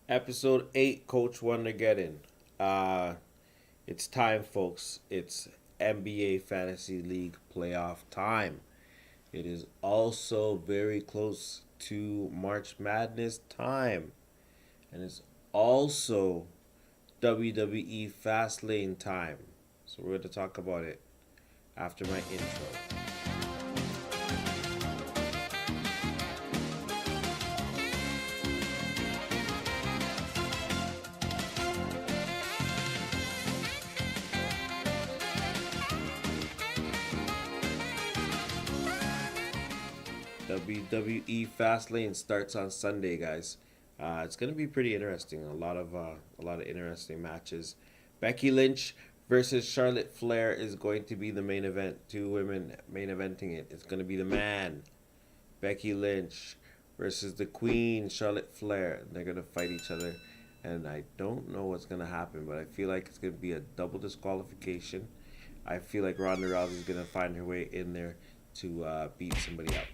Episode 8, Coach WONDERGEDDON. Uh, it's time, folks. It's NBA Fantasy League playoff time. It is also very close to March Madness time. And it's also WWE Fastlane time. So we're going to talk about it after my intro. WWE Fastlane starts on Sunday, guys. It's gonna be pretty interesting. A lot of interesting matches. Becky Lynch versus Charlotte Flair is going to be the main event. Two women main eventing it. It's gonna be the man, Becky Lynch, versus the Queen, Charlotte Flair. They're gonna fight each other, and I don't know what's gonna happen, but I feel like it's gonna be a double disqualification. I feel like Ronda Rousey's gonna find her way in there to beat somebody up.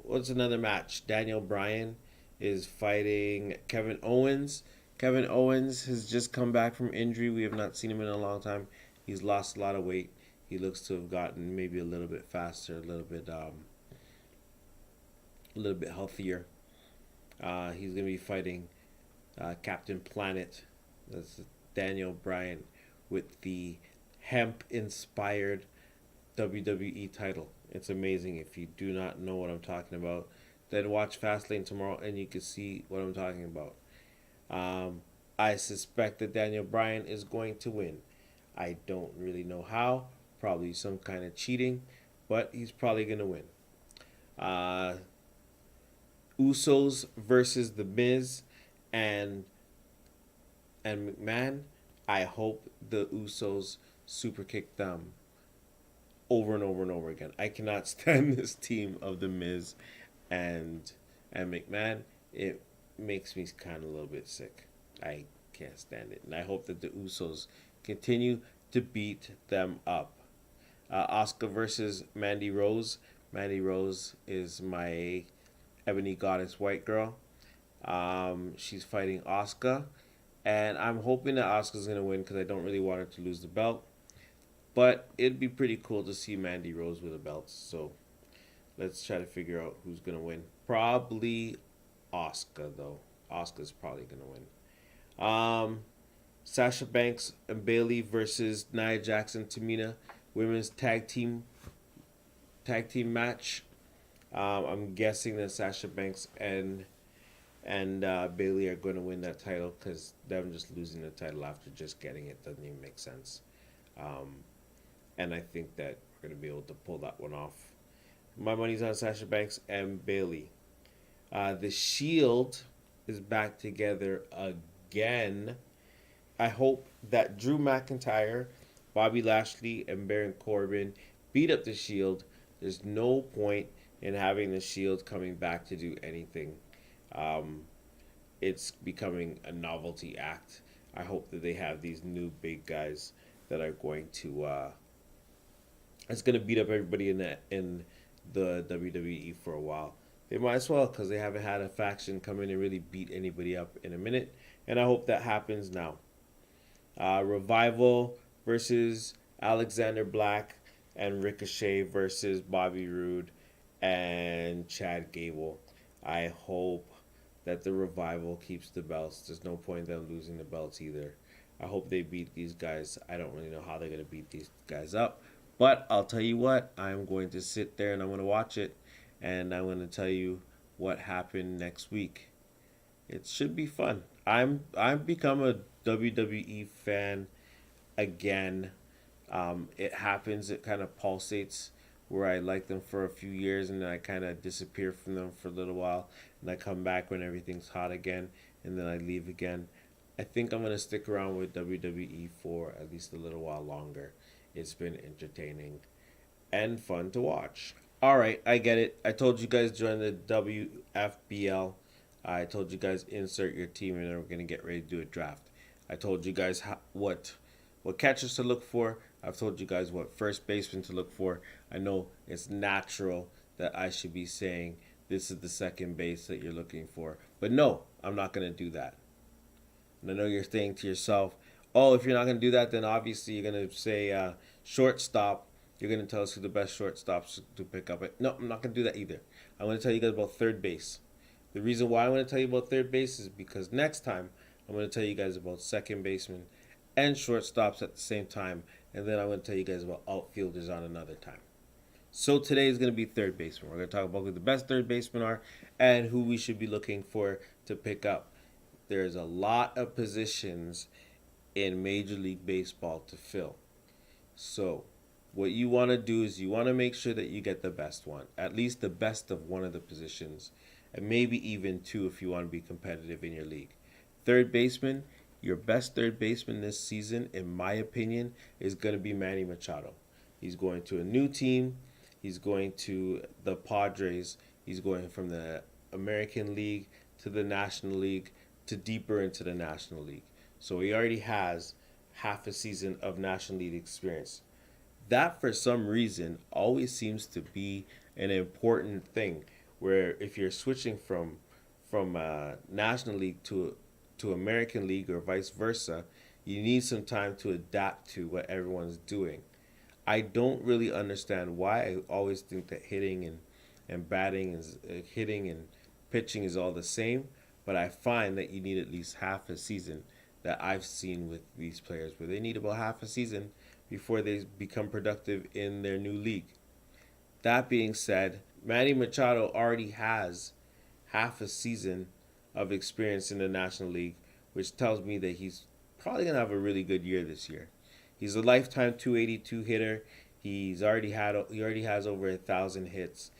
What's another match? Daniel Bryan is fighting Kevin Owens. Kevin Owens has just come back from injury. We have not seen him in a long time. He's lost a lot of weight. He looks to have gotten maybe a little bit faster, a little bit healthier. He's gonna be fighting Captain Planet. That's Daniel Bryan with the hemp-inspired WWE title. It's amazing. If you do not know what I'm talking about, then watch Fastlane tomorrow and you can see what I'm talking about. I suspect that Daniel Bryan is going to win. I don't really know how. Probably some kind of cheating, but he's probably going to win. Uh, Usos versus The Miz and McMahon. I hope the Usos super kick them over and over and over again. I cannot stand this team of The Miz and McMahon. It makes me kind of a little bit sick. I can't stand it. And I hope that the Usos continue to beat them up. Asuka versus Mandy Rose. Mandy Rose is my Ebony Goddess white girl. She's fighting Asuka. And I'm hoping that Asuka's going to win because I don't really want her to lose the belt. But it'd be pretty cool to see Mandy Rose with a belt. So let's try to figure out who's going to win. Probably Asuka, though. Asuka's probably going to win. Sasha Banks and Bailey versus Nia Jackson, Tamina. Women's tag team match. I'm guessing that Sasha Banks and Bailey are going to win that title because them just losing the title after just getting it doesn't even make sense. And I think that we're going to be able to pull that one off. My money's on Sasha Banks and Bailey. The Shield is back together again. I hope that Drew McIntyre, Bobby Lashley, and Baron Corbin beat up the Shield. There's no point in having the Shield coming back to do anything. It's becoming a novelty act. I hope that they have these new big guys that are going to it's going to beat up everybody in the WWE for a while. They might as well because they haven't had a faction come in and really beat anybody up in a minute, and I hope that happens now. Revival versus Alexander Black and Ricochet versus Bobby Roode and Chad Gable. I hope that the Revival keeps the belts. There's no point in them losing the belts either. I hope they beat these guys. I don't really know how they're going to beat these guys up. But I'll tell you what, I'm going to sit there and I'm going to watch it. And I'm going to tell you what happened next week. It should be fun. I've become a WWE fan again. It happens. It kind of pulsates where I like them for a few years and then I kind of disappear from them for a little while. And I come back when everything's hot again. And then I leave again. I think I'm going to stick around with WWE for at least a little while longer. It's been entertaining and fun to watch. All right, I get it. I told you guys join the WFBL. I told you guys insert your team and then we're going to get ready to do a draft. I told you guys what catchers to look for. I've told you guys what first baseman to look for. I know it's natural that I should be saying this is the second base that you're looking for. But no, I'm not going to do that. And I know you're saying to yourself, oh, if you're not going to do that, then obviously you're going to say shortstop. You're going to tell us who the best shortstops to pick up. No, I'm not going to do that either. I'm going to tell you guys about third base. The reason why I'm going to tell you about third base is because next time I'm going to tell you guys about second baseman and shortstops at the same time. And then I'm going to tell you guys about outfielders on another time. So today is going to be third baseman. We're going to talk about who the best third basemen are and who we should be looking for to pick up. There's a lot of positions in Major League Baseball to fill. So what you want to do is you want to make sure that you get the best one, at least the best of one of the positions, and maybe even two if you want to be competitive in your league. Third baseman, your best third baseman this season, in my opinion, is going to be Manny Machado. He's going to a new team. He's going to the Padres. He's going from the American League to the National League to deeper into the National League. So he already has half a season of National League experience. That, for some reason, always seems to be an important thing. Where if you're switching from National League to American League or vice versa, you need some time to adapt to what everyone's doing. I don't really understand why. I always think that and batting is hitting and pitching is all the same, but I find that you need at least half a season that I've seen with these players where they need about half a season before they become productive in their new league. That being said, Manny Machado already has half a season of experience in the National League, which tells me that he's probably going to have a really good year this year. He's a lifetime 282 hitter. He already has over 1,000 hits.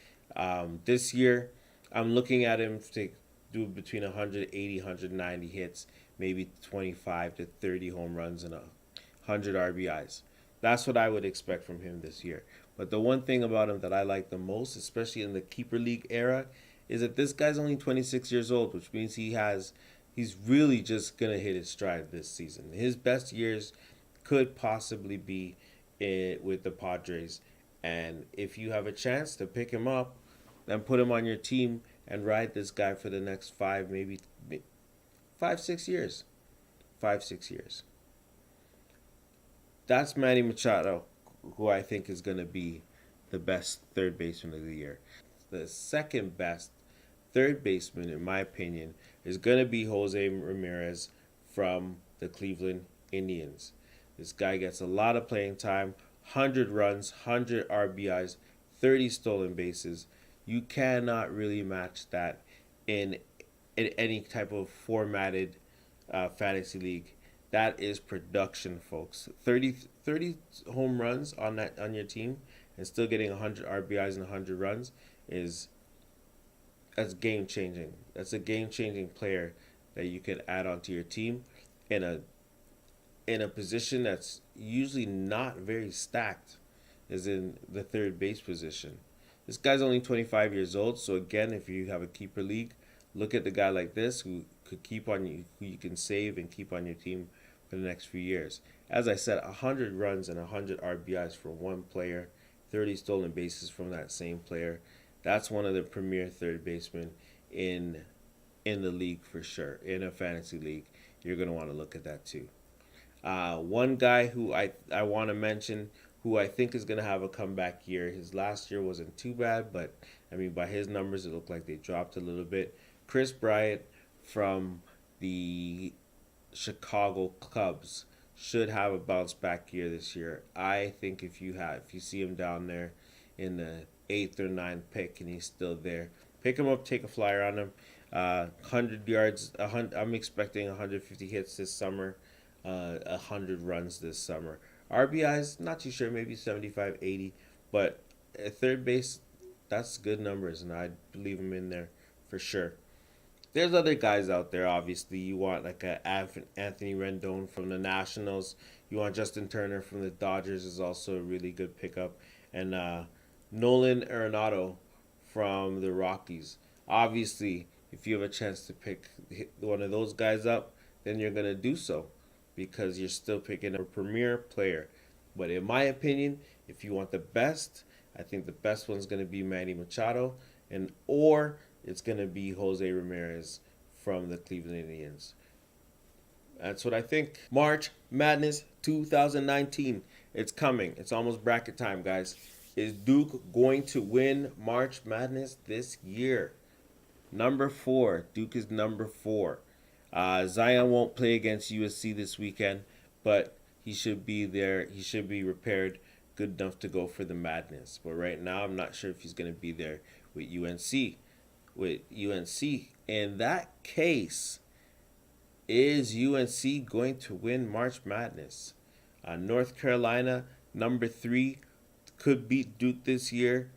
This year, I'm looking at him to do between 180, 190 hits, maybe 25 to 30 home runs and 100 RBIs. That's what I would expect from him this year. But the one thing about him that I like the most, especially in the keeper league era, is that this guy's only 26 years old, which means he's really just gonna hit his stride this season. His best years could possibly be with the Padres, and if you have a chance to pick him up, then put him on your team and ride this guy for the next 5, 6 years. 5, 6 years. That's Manny Machado, who I think is going to be the best third baseman of the year. The second best third baseman, in my opinion, is going to be Jose Ramirez from the Cleveland Indians. This guy gets a lot of playing time, 100 runs, 100 RBIs, 30 stolen bases. You cannot really match that in any type of formatted fantasy league. That is production, folks. 30 home runs on your team and still getting 100 RBIs and 100 runs that's game changing. That's a game changing player that you can add onto your team in a position that's usually not very stacked, as in the third base position. This guy's only 25 years old, so again, if you have a keeper league, look at the guy like this who could keep on you, who you can save and keep on your team for the next few years. As I said, 100 runs and 100 RBIs from one player, 30 stolen bases from that same player. That's one of the premier third basemen in the league for sure. In a fantasy league, you're going to want to look at that too. One guy who I want to mention who I think is going to have a comeback year. His last year wasn't too bad, but I mean, by his numbers, it looked like they dropped a little bit. Chris Bryant from the Chicago Cubs should have a bounce back year this year. I think if you see him down there in the 8th or 9th pick and he's still there, pick him up, take a flyer on him. 100 yards. I'm expecting 150 hits this summer. 100 runs this summer. RBIs, not too sure, maybe 75, 80. But at third base, that's good numbers, and I believe him in there for sure. There's other guys out there, obviously. You want like a Anthony Rendon from the Nationals. You want Justin Turner from the Dodgers is also a really good pickup. And Nolan Arenado from the Rockies. Obviously, if you have a chance to pick one of those guys up, then you're going to do so because you're still picking a premier player. But in my opinion, if you want the best, I think the best one's going to be Manny Machado, or it's going to be Jose Ramirez from the Cleveland Indians. That's what I think. March Madness 2019. It's coming. It's almost bracket time, guys. Is Duke going to win March Madness this year? Number 4. Duke is number 4. Zion won't play against USC this weekend, but he should be there. He should be repaired good enough to go for the Madness. But right now, I'm not sure if he's going to be there with UNC. In that case, is UNC going to win March Madness? North Carolina, number 3, could beat Duke this year.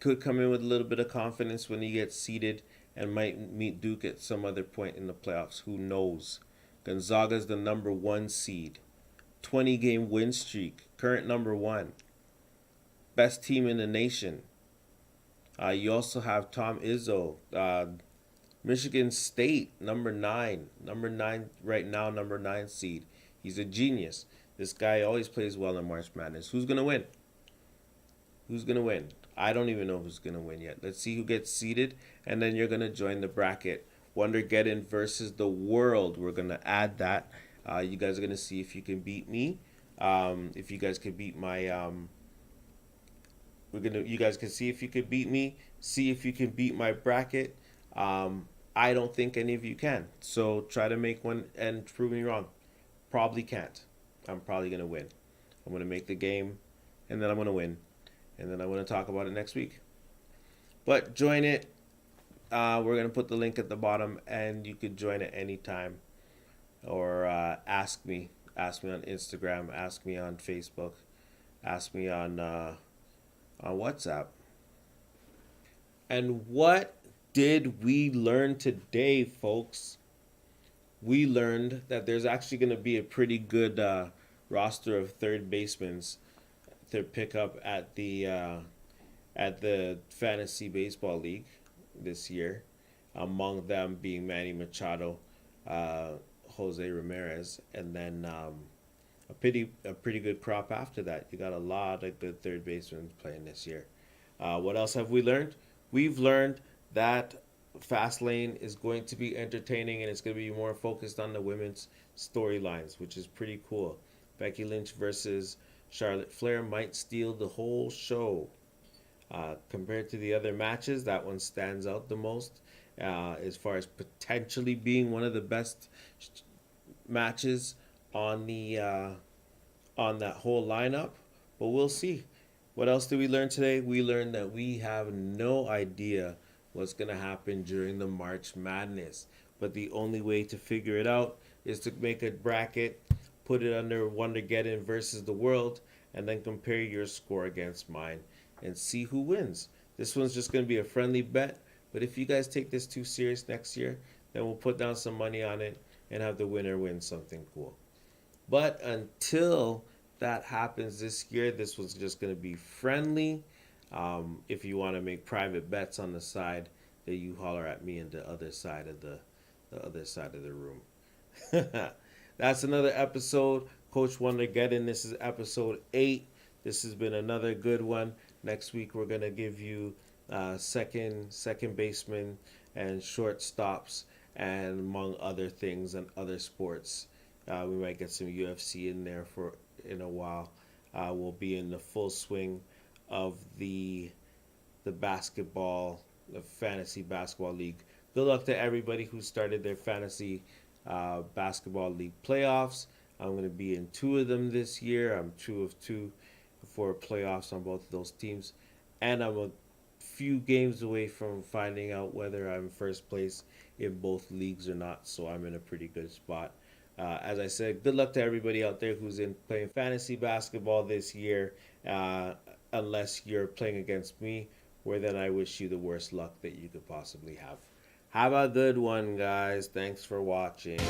Could come in with a little bit of confidence when he gets seeded and might meet Duke at some other point in the playoffs. Who knows? Gonzaga's the number 1 seed. 20-game win streak. Current number 1. Best team in the nation. You also have Tom Izzo. Michigan State, number 9. Number 9 right now, number 9 seed. He's a genius. This guy always plays well in March Madness. Who's going to win? Who's going to win? I don't even know who's going to win yet. Let's see who gets seeded, and then you're going to join the bracket. WONDERGEDDON versus the world. We're going to add that. You guys are going to see if you can beat me. If you guys can beat my... You guys can see if you can beat me. See if you can beat my bracket. I don't think any of you can. So try to make one and prove me wrong. Probably can't. I'm probably going to win. I'm going to make the game, and then I'm going to win. And then I'm going to talk about it next week. But join it. We're going to put the link at the bottom, and you could join at any time. Or ask me. Ask me on Instagram. Ask me on Facebook. Ask me on WhatsApp. And what did we learn today, folks? We learned that there's actually going to be a pretty good roster of third basemen to pick up at the Fantasy Baseball League this year. Among them being Manny Machado, Jose Ramirez, and then a pretty good crop after that. You got a lot of good third basemen playing this year. What else have we learned? We've learned that Fastlane is going to be entertaining, and it's going to be more focused on the women's storylines, which is pretty cool. Becky Lynch versus Charlotte Flair might steal the whole show. Compared to the other matches, that one stands out the most as far as potentially being one of the best matches on that whole lineup. But we'll see. What else did we learn today? We learned that we have no idea what's going to happen during the March Madness. But the only way to figure it out is to make a bracket, put it under WONDERGEDDON versus the world, and then compare your score against mine and see who wins. This one's just going to be a friendly bet, but if you guys take this too serious next year, then we'll put down some money on it and have the winner win something cool. But until that happens this year, this was just going to be friendly. If you want to make private bets on the side, then you holler at me in the other side of the room. That's another episode, Coach WONDERGEDDON. This is episode 8. This has been another good one. Next week we're gonna give you second baseman and shortstops, and among other things and other sports. We might get some UFC in there in a while. We'll be in the full swing of the basketball, the fantasy basketball league. Good luck to everybody who started their fantasy basketball league playoffs. I'm going to be in 2 of them this year. I'm 2 of 2 for playoffs on both of those teams. And I'm a few games away from finding out whether I'm first place in both leagues or not. So I'm in a pretty good spot. As I said, good luck to everybody out there who's in playing fantasy basketball this year. Unless you're playing against me, where then I wish you the worst luck that you could possibly have. Have a good one, guys. Thanks for watching.